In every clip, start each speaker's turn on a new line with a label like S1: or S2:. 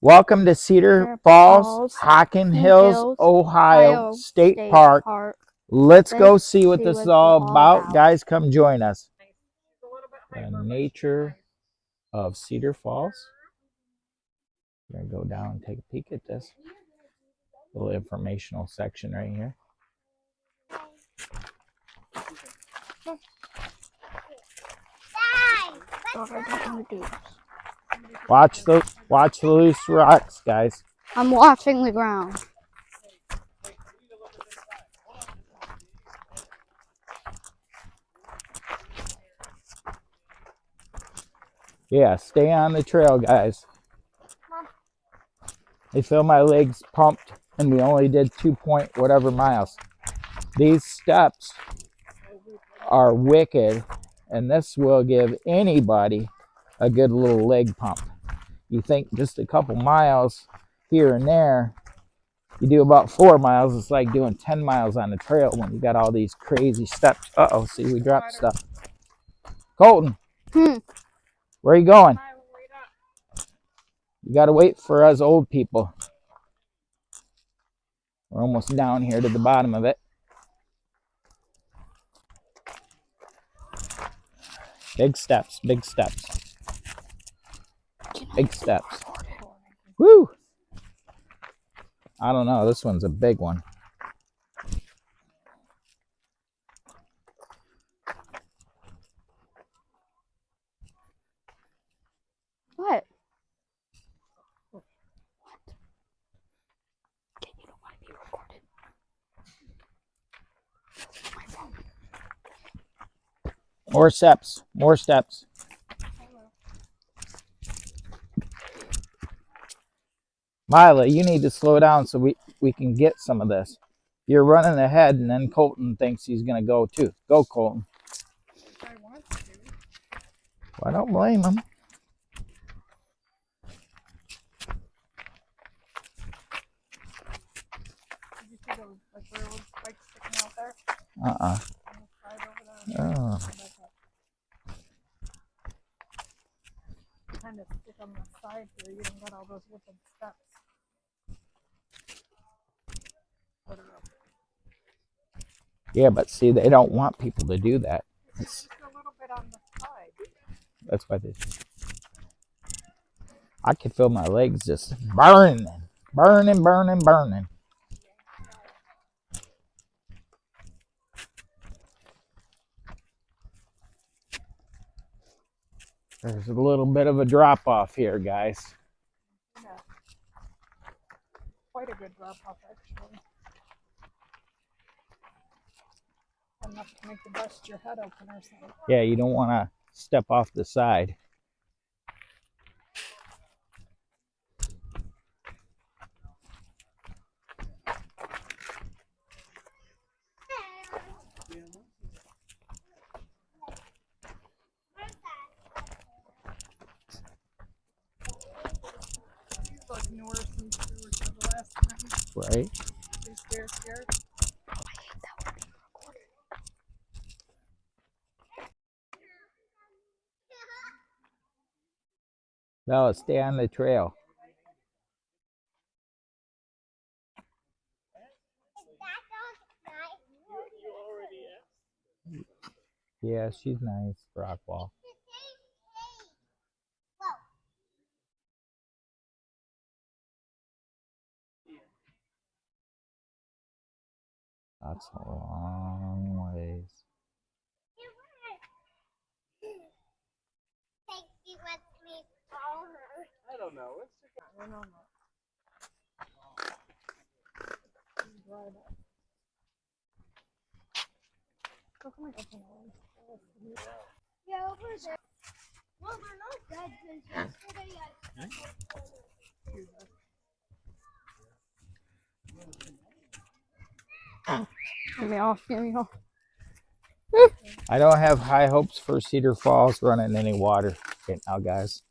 S1: Welcome to Cedar Falls, Hocking Hills, Ohio State Park. Let's go see what this is all about. Guys, come join us. The nature of Cedar Falls. We're going to go down and take a peek at this little informational section right here. Watch the loose rocks, guys.
S2: I'm watching the ground.
S1: Yeah, stay on the trail, guys. I feel my legs pumped, and we only did 2 whatever miles. These steps are wicked, and this will give anybody a good little leg pump. You think just a couple miles here and there, you do about 4 miles, it's like doing 10 miles on the trail when you got all these crazy steps. Uh-oh, see, we dropped stuff. Colton, where are you going? You got to wait for us old people. We're almost down here to the bottom of it. Big steps, big steps. Big steps. Woo! I don't know, this one's a big one.
S2: What? You don't want to be recorded. My phone.
S1: More steps, more steps. Mila, you need to slow down so we can get some of this. You're running ahead, and then Colton thinks he's going to go too. Go, Colton.
S3: I want to.
S1: Well, I don't blame him.
S3: Did you see those railroad spikes sticking out there?
S1: Uh-uh.
S3: On the side over there?
S1: Oh.
S3: Kind of stick on the side here. You don't got all those wicked steps. Put it up.
S1: Yeah, but see, they don't want people to do that.
S3: Just a little bit on the side.
S1: That's why they... I can feel my legs just burning, burning, burning, burning. There's a little bit of a drop off here, guys.
S3: Yeah. Quite a good drop off, actually. Enough to make you bust your head open or something.
S1: Yeah, you don't want to step off the side.
S3: Like newer since we were here the last time.
S1: Right?
S3: Too scared.
S2: I hate that we're being recorded.
S1: No, stay on the trail. Yeah, she's nice, Rockwall. That's a long ways.
S3: I don't know. I don't know.
S4: Yeah, over there. Well, they're not dead since yesterday
S2: Get me off, get me off.
S1: I don't have high hopes for Cedar Falls running any water right now, guys.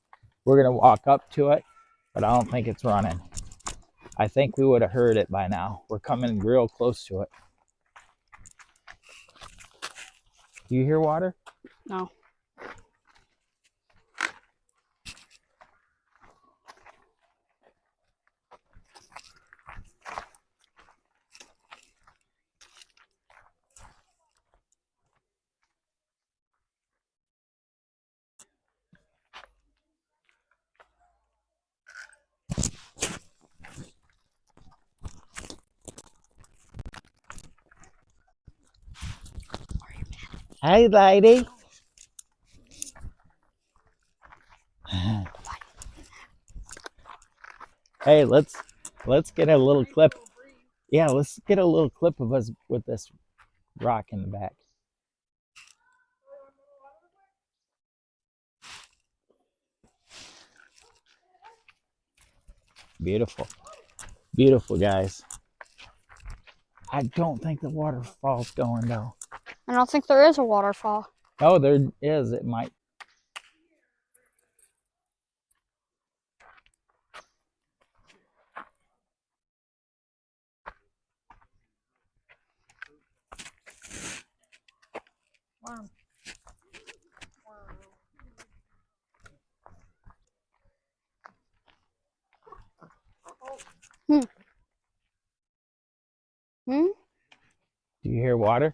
S1: We're going to walk up to it, but I don't think it's running. I think we would have heard it by now. We're coming real close to it. Do you hear water?
S2: No.
S1: Hi, lady. Hey, let's get a little clip. Yeah, let's get a little clip of us with this rock in the back. Beautiful. Beautiful, guys. I don't think the waterfall's going though.
S2: I don't think there is a waterfall.
S1: Oh, there is. It might.
S3: Wow.
S2: Hmm. Hmm?
S1: Do you hear water?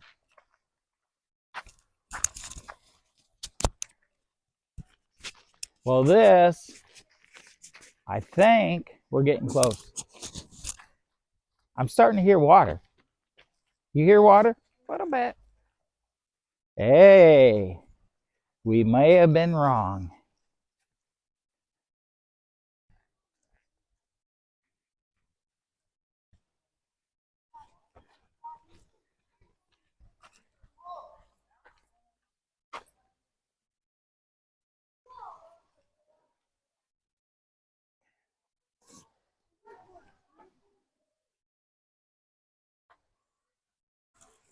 S1: Well, this, I think we're getting close. I'm starting to hear water. You hear water?
S2: A little bit.
S1: Hey, we may have been wrong.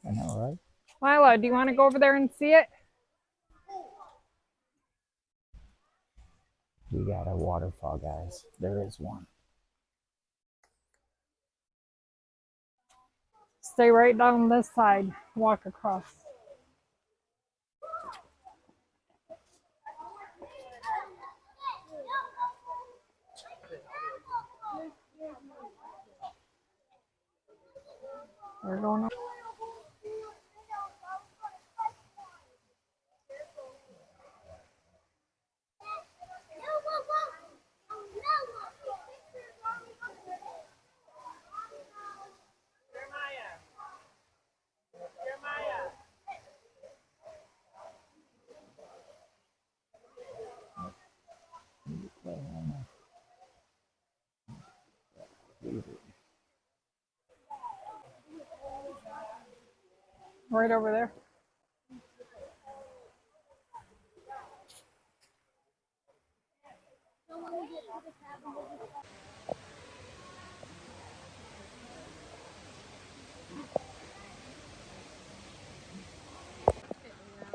S1: I know, right?
S3: Lila, do you want to go over there and see it?
S1: We got a waterfall, guys. There is one.
S3: Stay right down this side. Walk across. We're going up. Right over there.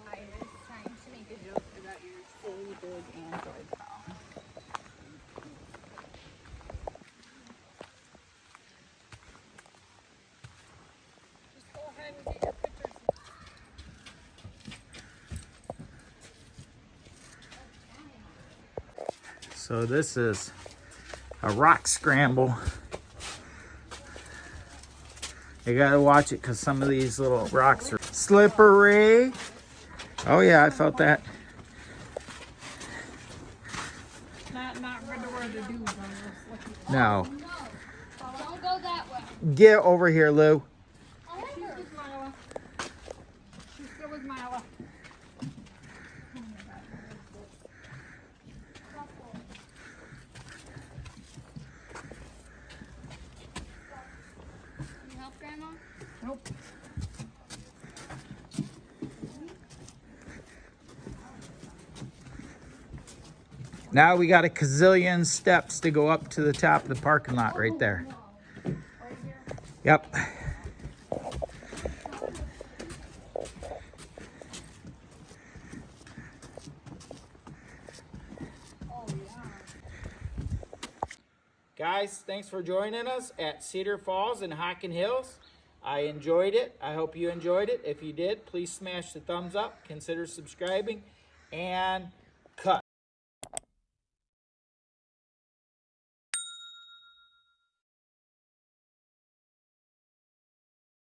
S5: I was trying to make a joke about your silly big Android phone.
S3: Just go ahead and get your pictures.
S1: So this is a rock scramble. You gotta watch it because some of these little rocks are slippery. Oh yeah, I felt that.
S3: Not good to wear the dudes on this. Lucky.
S1: No.
S4: Don't go that way.
S1: Get over here, Lou.
S3: She's with Mila. She's still with Mila.
S4: Can you help, Grandma?
S3: Nope.
S1: Now we got a gazillion steps to go up to the top of the parking lot right there. Yep. Guys, thanks for joining us at Cedar Falls and Hocking Hills. I enjoyed it. I hope you enjoyed it. If you did, please smash the thumbs up. Consider subscribing. And